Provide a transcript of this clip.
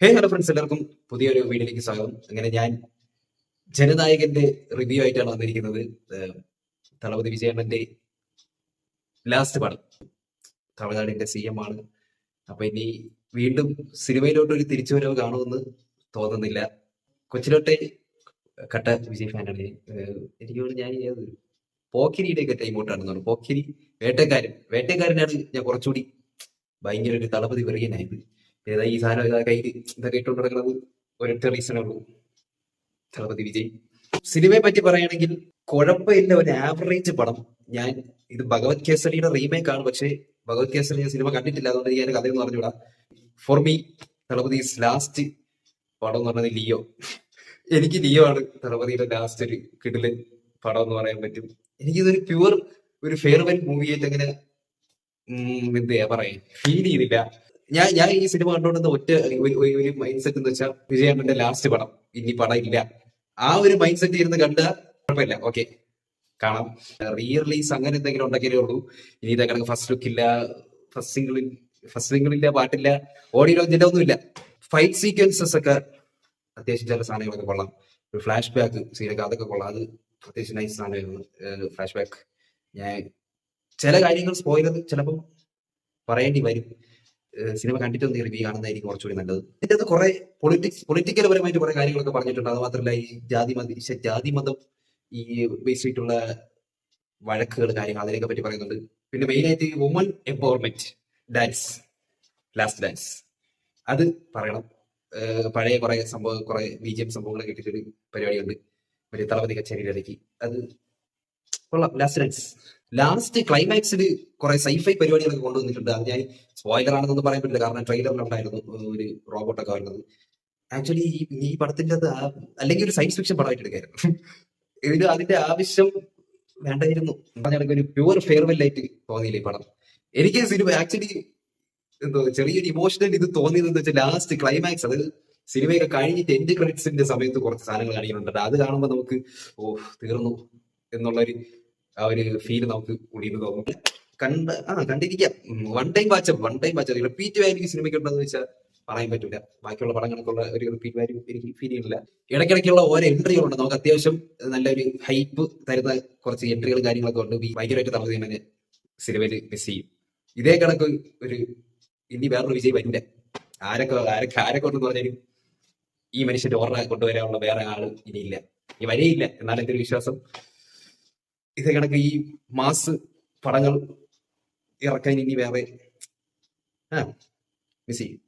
Hello friends, എല്ലാവർക്കും പുതിയൊരു വീഡിയോയിലേക്ക് സ്വാഗതം. അങ്ങനെ ഞാൻ ജനനായകന്റെ റിവ്യൂ ആയിട്ടാണ് വന്നിരിക്കുന്നത്. തളപതി വിജയണ്ണന്റെ ലാസ്റ്റ് പടം. തമിഴ്നാടിന്റെ CM ആണ്. അപ്പൊ ഇനി വീണ്ടും സിനിമയിലോട്ട് ഒരു തിരിച്ചുവരവ് കാണുമെന്ന് തോന്നുന്നില്ല. കൊച്ചിലോട്ടെ കട്ട വിജയ് ഫാനാണ് ഞാൻ. എനിക്ക് തോന്നുന്നു ഞാൻ പോക്കിരിയുടെ ഒക്കെ ടൈമോട്ടാണെന്ന് തോന്നുന്നു. പോക്കിരി, വേട്ടക്കാരനാണ് ഞാൻ കുറച്ചുകൂടി ഭയങ്കര ഒരു തളപതി വെറിയനായത്. ഏതാ ഈ സാധനം കയ്യിൽ ഇതൊക്കെ ഇട്ടുകൊണ്ട് നടക്കുന്നത് ഒരൊറ്റ റീസണേ ഉള്ളൂ, തളപതി വിജയ്. സിനിമയെ പറ്റി പറയുകയാണെങ്കിൽ കുഴപ്പമില്ല, ഒരു ആവറേജ് പടം. ഞാൻ ഇത് ഭഗവത് കേസരിയുടെ റീമേക്ക് ആണ്, പക്ഷേ ഭഗവത് കേസരി ഞാൻ സിനിമ കണ്ടിട്ടില്ല, അതുകൊണ്ട് ഞാൻ കഥയൊന്നും പറഞ്ഞുകൂടാ. ഫോർ മീ തളപതി ലാസ്റ്റ് പടം എന്ന് പറഞ്ഞത് ലിയോ. എനിക്ക് ലിയോ ആണ് തളപതിയുടെ ലാസ്റ്റ് ഒരു കിടിലൻ പടം എന്ന് പറയാൻ പറ്റും. എനിക്കിതൊരു പ്യുവർ ഒരു ഫെയർവെൽ മൂവിയായിട്ട് അങ്ങനെ എന്താ പറയാ ഫീൽ ചെയ്തില്ല. ഞാൻ ഈ സിനിമ കണ്ടുകൊണ്ടുന്ന ഒറ്റ ഒരു മൈൻഡ് സെറ്റ് എന്ന് വെച്ചാൽ വിജയണ്ണന്റെ ലാസ്റ്റ് പടം, ഇനി പടം ഇല്ല. ആ ഒരു മൈൻഡ് സെറ്റ് ഇരുന്ന് കണ്ട കുഴപ്പമില്ല, ഓക്കെ കാണാം. റീ റിലീസ് അങ്ങനെ എന്തെങ്കിലും ഉണ്ടെങ്കിലേ ഉള്ളൂ. ഇനി ഇതൊക്കെ ഫസ്റ്റ് ലുക്ക് ഇല്ല, ഫസ്റ്റ് സിംഗിളില്ല, പാട്ടില്ല, ഓഡിയോ ലോഞ്ചില്ല, ഒന്നുമില്ല. ഫൈറ്റ് സീക്വൻസസ് ഒക്കെ അത്യാവശ്യം ചില സാധനങ്ങളൊക്കെ കൊള്ളാം. ഒരു ഫ്ലാഷ് ബാക്ക് സീനൊക്കെ അതൊക്കെ കൊള്ളാം, അത് അത്യാവശ്യം നൈസ് സാധനമായിരുന്നു. ഫ്ലാഷ് ബാക്ക് ഞാൻ ചില കാര്യങ്ങൾ സ്പോയിലർ ചിലപ്പോൾ പറയേണ്ടി വരും. സിനിമ കണ്ടിട്ടൊന്ന് റിവ്യൂ കാണുന്നതായിരിക്കും കുറച്ചുകൂടി നല്ലത്. ഇതിന്റെ അത് കുറെ പൊളിറ്റിക്കൽ പരമായിട്ട് കുറെ കാര്യങ്ങളൊക്കെ പറഞ്ഞിട്ടുണ്ട്. അത് മാത്രമല്ല ഈ ജാതി മതം ഈ ബേസ് ചെയ്തിട്ടുള്ള വഴക്കുകൾ, കാര്യങ്ങൾ അതിനെയൊക്കെ പറ്റി പറയുന്നുണ്ട്. പിന്നെ മെയിൻ ആയിട്ട് woman empowerment dance, last dance, അത് പറയണം. പഴയ കുറെ BGM സംഭവങ്ങളൊക്കെ ഇട്ടിട്ടൊരു പരിപാടിയുണ്ട് മറ്റേ തളപതി കച്ചേരിയിലേക്ക്, അത് കൊള്ളാം. ലാസ്റ്റ് ക്ലൈമാക്സിൽ കുറെ സൈഫൈ പരിപാടികളൊക്കെ കൊണ്ടുവന്നിട്ടുണ്ട്. അത് ഞാൻ സ്പോയിലർ ആണെന്നൊന്നും പറയാൻ പറ്റില്ല, കാരണം ട്രെയിലറിലുണ്ടായിരുന്നു ഒരു റോബോട്ടൊക്കെ വരുന്നത്. ആക്ച്വലി ഈ പടത്തിന്റെ അത് അല്ലെങ്കിൽ ഒരു സയൻസ് ഫിക്ഷൻ പടമായിട്ട് എടുക്കായിരുന്നു. ഇത് അതിന്റെ ആവശ്യം വേണ്ടായിരുന്നു. പറഞ്ഞ ഒരു പ്യുവർ ഫെയർവെൽ ആയിട്ട് തോന്നിയില്ല ഈ പടം. എനിക്ക് സിനിമ ആക്ച്വലി എന്തോ ചെറിയൊരു ഇമോഷണൽ ഇത് തോന്നിയത് വെച്ചാൽ ലാസ്റ്റ് ക്ലൈമാക്സ്, അതായത് സിനിമയൊക്കെ കഴിഞ്ഞിട്ട് എൻഡ് ക്രെഡിറ്റ്സിന്റെ സമയത്ത് കുറച്ച് സാധനങ്ങൾ കാണിക്കുന്നുണ്ട്. അത് കാണുമ്പോൾ നമുക്ക് തീർന്നു എന്നുള്ളൊരു ആ ഒരു ഫീൽ നമുക്ക് ഉള്ളിന്ന് തോന്നും. കണ്ടിരിക്കാം. One time watch repeat value സിനിമയ്ക്ക് ഉണ്ടെന്ന് വെച്ചാൽ പറയാൻ പറ്റില്ല. ബാക്കിയുള്ള പടങ്ങൾക്കുള്ള ഒരു റിപ്പീറ്റ് വാല്യൂ എനിക്ക് ഫീൽ ചെയ്യുന്നില്ല. ഇടയ്ക്കിടയ്ക്കുള്ള ഓരോ എൻട്രികളുണ്ട്, നമുക്ക് അത്യാവശ്യം നല്ലൊരു ഹൈപ്പ് തരുന്ന കുറച്ച് എൻട്രികളും കാര്യങ്ങളൊക്കെ ഉണ്ട്. ഭയങ്കരമായിട്ട് തളപതി തന്നെ സിനിമയിൽ മിസ് ചെയ്യും. ഇതേ കണക്ക് ഒരു ഇനി വേറൊരു വിജയ് വരില്ല. ആരൊക്കെ ഉണ്ടെന്ന് പറഞ്ഞാലും ഈ മനുഷ്യന്റെ ഓർമ്മ കൊണ്ടുവരാനുള്ള വേറെ ആള് ഇനിയില്ല, ഈ വരെയില്ല എന്നാണ് എന്റെ ഒരു വിശ്വാസം. ഇതേ കണക്ക് ഈ മാസ് പടങ്ങൾ ഇറക്കാൻ ഇനി വേറെ മിസ് ചെയ്യും.